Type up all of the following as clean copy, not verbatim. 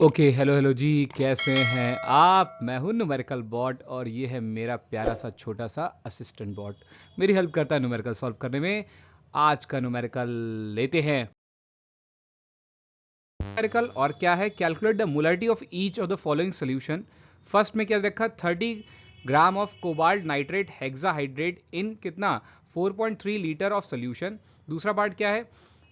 Okay, hello hello जी, कैसे हैं आप? मैं हूं न्यूमेरिकल बॉट और ये है मेरा प्यारा सा छोटा सा असिस्टेंट बॉट। मेरी हेल्प करता है न्यूमेरिकल सॉल्व करने में। आज का न्यूमेरिकल लेते हैं। न्यूमेरिकल और क्या है? Calculate the molarity of each of the following solution. First में क्या देखा? 30 gram of cobalt nitrate hexahydrate in कितना 4.3 लीटर ऑफ सोल्यूशन। दूसरा पार्ट क्या है?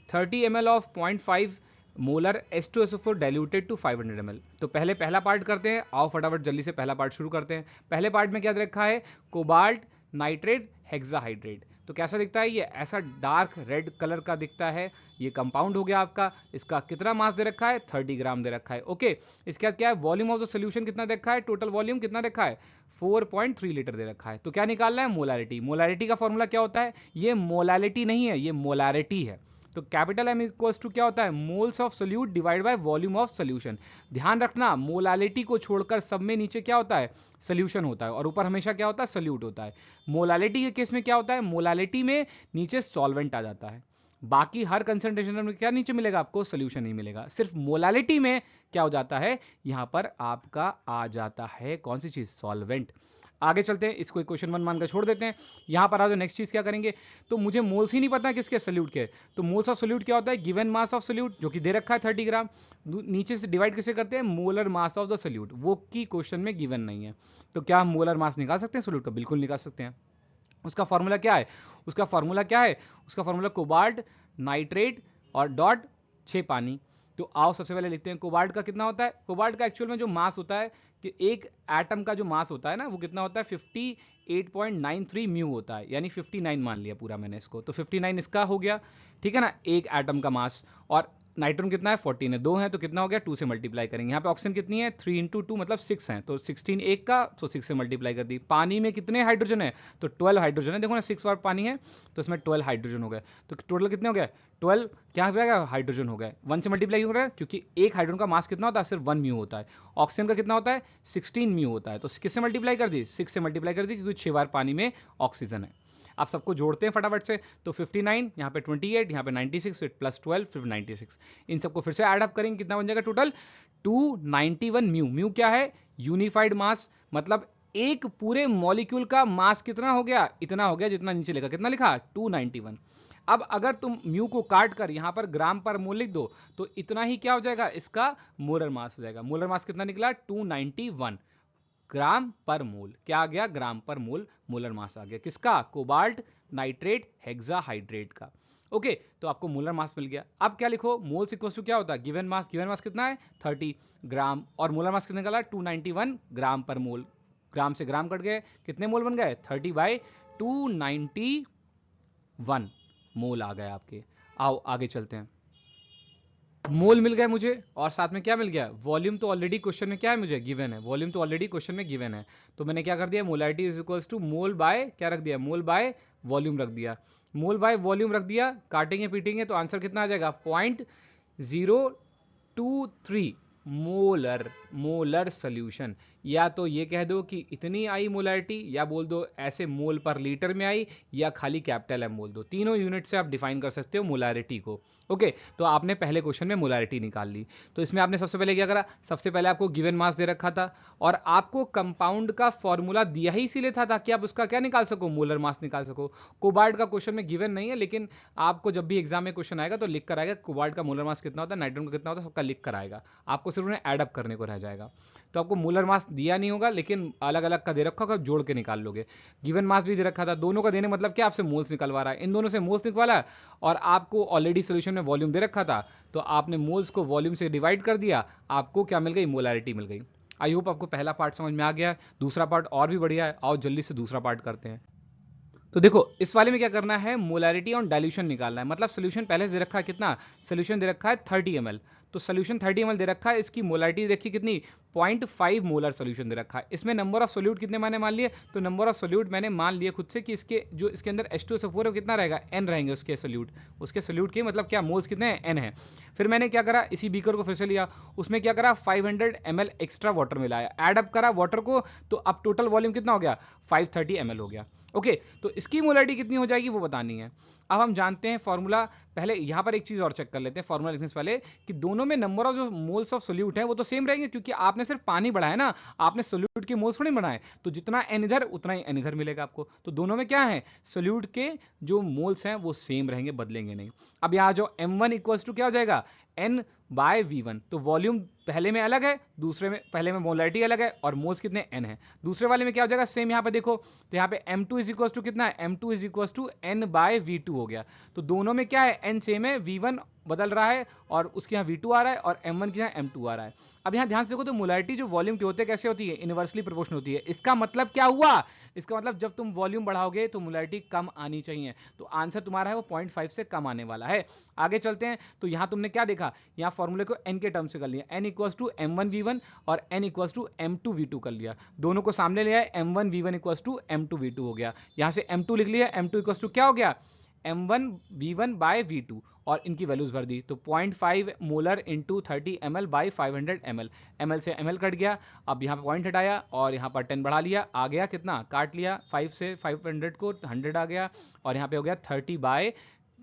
30 ml of 0.5 molar H2SO4 diluted to 500 ml। तो पहले पहला पार्ट करते हैं। आओ फटाफट जल्दी से पहला पार्ट शुरू करते हैं। पहले पार्ट में क्या रखा है? Cobalt nitrate hexahydrate. तो कैसा दिखता है ये? ऐसा डार्क रेड कलर का दिखता है। ये कंपाउंड हो गया आपका। इसका कितना मास दे रखा है? 30 ग्राम दे रखा है। ओके, इसके बाद क्या है? वॉल्यूम ऑफ द सोल्यूशन कितना देखा है? टोटल वॉल्यूम कितना देखा है? 4.3 लीटर दे रखा है। तो क्या निकालना है? मोलारिटी। मोलारिटी का फॉर्मूला क्या होता है? ये मोलालिटी नहीं है, ये मोलारिटी है। तो कैपिटल एम इक्वल्स टू क्या होता है? Moles of solute divide by volume of solution. ध्यान रखना, मोलालिटी को छोड़कर सब में नीचे क्या होता है? सोल्यूशन होता है और ऊपर हमेशा क्या होता है? सोल्यूट होता है। मोलालिटी के केस में क्या होता है? मोलालिटी में नीचे सॉल्वेंट आ जाता है। बाकी हर कंसंट्रेशन में क्या नीचे मिलेगा आपको? सोल्यूशन नहीं मिलेगा। सिर्फ मोलालिटी में क्या हो जाता है? यहां पर आपका आ जाता है कौन सी चीज? सॉल्वेंट। आगे चलते हैं, इसको क्वेश्चन 1 मानकर छोड़ देते हैं। यहां पर आ जाओ, नेक्स्ट चीज क्या करेंगे? तो मुझे मोल्स ही नहीं पता किसके? सोल्यूट के। तो मोल्स ऑफ सोल्यूट क्या होता है? गिवन मास ऑफ सोल्यूट जो कि दे रखा है 30 ग्राम। नीचे से डिवाइड किसे करते हैं? Molar mass of the solute, वो की क्वेश्चन में गिवन नहीं है। तो क्या हम मोलर मास निकाल सकते हैं सोल्यूट का? बिल्कुल निकाल सकते हैं। उसका फॉर्मूला क्या है? उसका फॉर्मूला क्या है? उसका फॉर्मूला कोबाल्ट नाइट्रेट और डॉट 6 पानी। तो आओ सबसे पहले लिखते हैं कोबाल्ट का कितना होता है। कोबाल्ट का एक्चुअल में जो मास होता है कि एक एटम का जो मास होता है ना, वो कितना होता है? 58.93 म्यू होता है, यानी 59 मान लिया पूरा मैंने इसको। तो 59 इसका हो गया, ठीक है ना, एक एटम का मास। और नाइट्रोजन कितना है? 14 है, 2 है, तो कितना हो गया? 2 से मल्टीप्लाई करेंगे। यहाँ पे ऑक्सीजन कितनी है? 3 इंटू 2 मतलब 6 है, तो 16 एक का, तो 6 से मल्टीप्लाई कर दी। पानी में कितने हाइड्रोजन है? तो 12 हाइड्रोजन है। देखो ना, 6 बार पानी है तो इसमें 12 हाइड्रोजन हो गए। तो टोटल कितने हो गए? 12 क्या हो गया? हाइड्रोजन हो गए। 1 से मल्टीप्लाई क्यों हो रहा है? क्योंकि एक हाइड्रोजन का मास कितना होता है? सिर्फ 1 म्यू होता है। ऑक्सीजन का कितना होता है? 16 म्यू होता है। तो किससे मल्टीप्लाई कर दी? 6 से मल्टीप्लाई कर दी, क्योंकि 6 बार पानी में ऑक्सीजन है। आप सबको जोड़ते हैं फटाफट से। तो 59, यहाँ पे 28, यहाँ पे 96, फिर प्लस 12, फिर 96। इन सबको फिर से ऐड अप करेंगे, कितना बन जाएगा टोटल? 291 म्यू। म्यू क्या है? यूनिफाइड मास। मतलब एक पूरे मॉलिक्यूल का मास कितना हो गया? इतना हो गया जितना नीचे लिखा। कितना लिखा? 291। अब अगर तुम म्यू को काट कर यहां पर ग्राम पर मोल लिख दो तो इतना ही क्या हो जाएगा? इसका मोलर मास हो जाएगा। मोलर मास कितना निकला? 291 ग्राम पर मोल। क्या आ गया? ग्राम पर मोल मोलर मास आ गया। किसका? कोबाल्ट नाइट्रेट हेक्साहाइड्रेट का। ओके, तो आपको मोलर मास मिल गया। अब क्या लिखो? मोल्स इक्वल टू क्या होता है? Given mass. गिवन मास कितना है? 30 ग्राम। और मोलर मास कितना निकला? 291 ग्राम पर मोल। ग्राम से ग्राम कट गए, कितने मोल बन गए? 30/291 मोल आ गए आपके। आओ आगे चलते हैं। मोल मिल गए मुझे और साथ में क्या मिल गया? वॉल्यूम तो ऑलरेडी क्वेश्चन में क्या है? मुझे गिवन है। वॉल्यूम तो ऑलरेडी क्वेश्चन में गिवन है, तो मैंने क्या कर दिया? Molarity is equals to mole by क्या रख दिया? मोल बाय वॉल्यूम रख दिया। मोल बाय वॉल्यूम रख दिया, काटेंगे पीटेंगे तो आंसर कितना आ जाएगा? 0.023 मोलर। Molar solution. या तो ये कह दो कि इतनी आई मोलारिटी, या बोल दो ऐसे मोल पर लीटर में आई, या खाली कैपिटल एम बोल दो। तीनों यूनिट से आप डिफाइन कर सकते हो मोलारिटी को। ओके, तो आपने पहले क्वेश्चन में मोलारिटी निकाल ली। तो इसमें आपने सबसे पहले क्या करा? सबसे पहले आपको गिवन मास दे रखा था और आपको कंपाउंड का फॉर्मूला दिया ही इसीलिए था ताकि आप उसका क्या निकाल सको? मोलर मास निकाल सको। कोबाल्ट का क्वेश्चन में गिवन नहीं है, लेकिन आपको जब भी एग्जाम में क्वेश्चन आएगा तो लिख कर आएगा कोबाल्ट का मोलर मास कितना होता है, नाइट्रोजन का कितना होता है, सबका लिख कर आएगा। आपको सिर्फ उन्हें एड अप करने को रह जाएगा। तो आपको मोलर मास दिया नहीं होगा, लेकिन अलग अलग का दे रखा होगा, जोड़ के निकाल लोगे। गिवन मास भी दे रखा था। दोनों का देने मतलब क्या? आपसे मोल्स निकलवा रहा है। इन दोनों से मोल्स निकलवा और आपको ऑलरेडी सोल्यूशन में वॉल्यूम दे रखा था, तो आपने मोल्स को वॉल्यूम से डिवाइड कर दिया, आपको क्या मिल गई? मोलैरिटी मिल गई। आई होप आपको पहला पार्ट समझ में आ गया है। दूसरा पार्ट और भी बढ़िया है, आओ जल्दी से दूसरा पार्ट करते हैं। तो देखो, इस वाले में क्या करना है? मोलैरिटी और डाइल्यूशन निकालना है। मतलब सोल्यूशन पहले से दे रखा है कितना? सोल्यूशन दे रखा है 30 ml। तो सोल्यूशन 30 ml दे रखा है, इसकी मोलैरिटी देखिए कितनी? 0.5 मोलर सोल्यूशन दे रखा है। इसमें नंबर ऑफ सोल्यूट कितने मैंने मान लिए? तो नंबर ऑफ सोल्यूट मैंने मान लिए खुद से कि इसके जो इसके अंदर H2SO4 है वो कितना रहेगा? n रहेंगे उसके सोल्यूट। उसके सोल्यूट के मतलब क्या? मोल्स कितने हैं? n है। फिर मैंने क्या करा? इसी बीकर को फिर से लिया, उसमें क्या करा? 500 ml एक्स्ट्रा वाटर मिलाया, एड अप करा वाटर को, तो अब टोटल वॉल्यूम कितना हो गया? 530 ml हो गया। ओके, तो इसकी मोलरिटी कितनी हो जाएगी वो बतानी है। अब हम जानते हैं फॉर्मूला, पहले यहाँ पर एक चीज़ और चेक कर लेते हैं फॉर्मूला लिखने से पहले, कि दोनों में नंबर ऑफ जो मोल्स ऑफ सोल्यूट है वो तो सेम रहेंगे, क्योंकि आपने सिर्फ पानी बढ़ाया ना, आपने सोल्यूट के मोल्स थोड़ी बढ़ाए, तो जितना एन इधर उतना ही एन इधर मिलेगा आपको। तो दोनों में क्या है, सोल्यूट के जो मोल्स हैं वो सेम रहेंगे, बदलेंगे नहीं। अब यहाँ जो m1 इक्वल्स टू क्या हो जाएगा, n बाय v1, तो वॉल्यूम पहले में अलग है, दूसरे में, पहले में मोलरिटी अलग है और मोल्स कितने n है, दूसरे वाले में क्या हो जाएगा सेम। यहाँ पे देखो, तो यहाँ पे m2 इज इक्वल टू कितना है, m2 is equal to n by v2 हो गया। तो दोनों में क्या है, n सेम है, v1 बदल रहा है और उसके यहाँ v2 आ रहा है और m1 के यहाँ m2 आ रहा है। अब यहाँ ध्यान से देखो, तो मोलरिटी जो वॉल्यूम की होती है कैसे होती है, इनवर्सली प्रोपोर्शनल होती है। इसका मतलब क्या हुआ, इसका मतलब जब तुम वॉल्यूम बढ़ाओगे तो मोलरिटी कम आनी चाहिए, तो आंसर तुम्हारा है वो 0.5 से कम आने वाला है। आगे चलते हैं, तो यहाँ तुमने क्या देखा, यहाँ फॉर्मूले को n के टर्म से कर लिया, n इक्वल्स टू m1v1 और n इक्वल्स टू m2v2 कर लिया, दोनों को सामने ले आए, m1v1 इक्वल्स टू m2v2 हो गया। यहाँ से m2 लिख लिया, m2 इक्वल्स टू क्या हो गया, m1v1 बाय v2, और इनकी वैल्यूज भर दी, तो 0.5 molar into 30 ml by 500 ml, ml से ml कट गया। अब यहाँ पे पॉइंट हटाया और यहाँ पर 10 बढ़ा लिया, आ गया कितना, काट लिया 5 से 500 को 100 आ गया, और यहाँ पे हो गया 30 बाय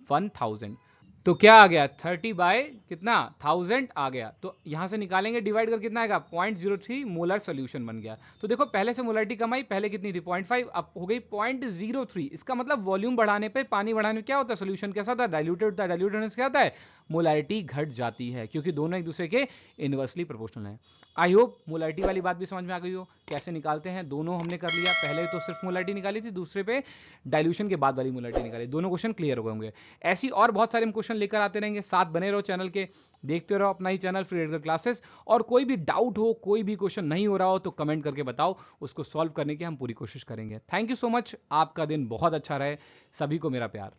1000, तो क्या आ गया 30 बाय कितना 1000 आ गया। तो यहां से निकालेंगे डिवाइड कर कितना आएगा 0.03 मोलर सोल्यूशन बन गया। तो देखो पहले से मोलरिटी कम आई, पहले कितनी थी 0.5, अब हो गई 0.03। इसका मतलब वॉल्यूम बढ़ाने पे, पानी बढ़ाने में क्या होता है, सोल्यूशन कैसा होता है, डाइल्यूटेड होता है। डाइल्यूटेड होने से क्या होता है, मोलरिटी घट जाती है, क्योंकि दोनों एक दूसरे के इनवर्सली प्रोपोर्शनल है। आई होप मोलरिटी वाली बात भी समझ में आ गई हो, कैसे निकालते हैं। दोनों हमने कर लिया, पहले तो सिर्फ मोलरिटी निकाली थी, दूसरे पे डाइल्यूशन के बाद वाली मोलरिटी निकाली, दोनों क्वेश्चन क्लियर हो गए होंगे। ऐसी और बहुत सारे हम क्वेश्चन लेकर आते रहेंगे, साथ बने रहो चैनल के, देखते रहो अपना ही चैनल फ्री रेडिकल क्लासेस। और कोई भी डाउट हो, कोई भी क्वेश्चन नहीं हो रहा हो तो कमेंट करके बताओ, उसको सॉल्व करने की हम पूरी कोशिश करेंगे। थैंक यू सो मच, आपका दिन बहुत अच्छा रहे, सभी को मेरा प्यार।